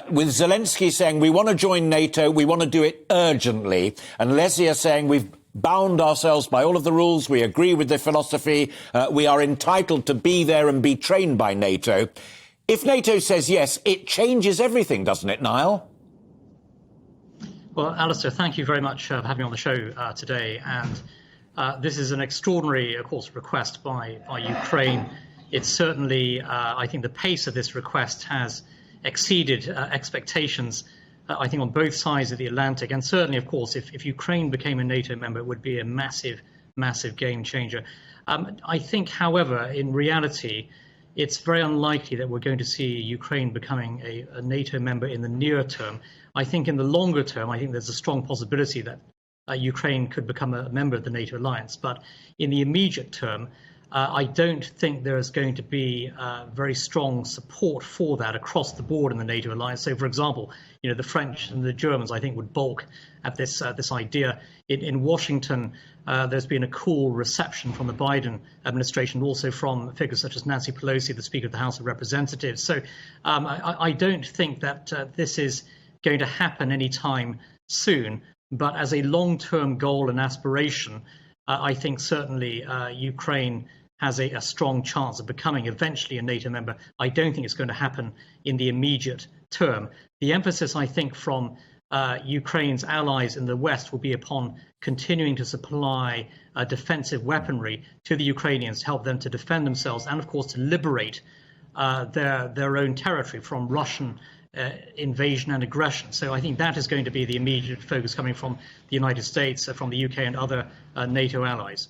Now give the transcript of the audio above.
with Zelensky saying we want to join NATO, we want to do it urgently, and Lesia saying we've bound ourselves by all of the rules, we agree with the philosophy, we are entitled to be there and be trained by NATO. If NATO says yes, it changes everything, doesn't it, Niall? Well, Alistair, thank you very much for having me on the show today. And this is an extraordinary, of course, request by Ukraine. It's certainly, I think the pace of this request has exceeded expectations, I think, on both sides of the Atlantic. And certainly, of course, if Ukraine became a NATO member, it would be a massive, massive game changer. I think, however, in reality, it's very unlikely that we're going to see Ukraine becoming a NATO member in the near term. I think in the longer term, I think there's a strong possibility that Ukraine could become a member of the NATO alliance. But in the immediate term, I don't think there is going to be very strong support for that across the board in the NATO alliance. So, for example, the French and the Germans, I think, would balk at this idea. In Washington, there's been a cool reception from the Biden administration, also from figures such as Nancy Pelosi, the Speaker of the House of Representatives. So I don't think that this is going to happen anytime soon. But as a long-term goal and aspiration, I think certainly Ukraine has a strong chance of becoming eventually a NATO member. I don't think it's going to happen in the immediate term. The emphasis, I think, from Ukraine's allies in the West will be upon continuing to supply defensive weaponry to the Ukrainians to help them to defend themselves and, of course, to liberate their own territory from Russian invasion and aggression. So I think that is going to be the immediate focus coming from the United States, from the UK and other NATO allies.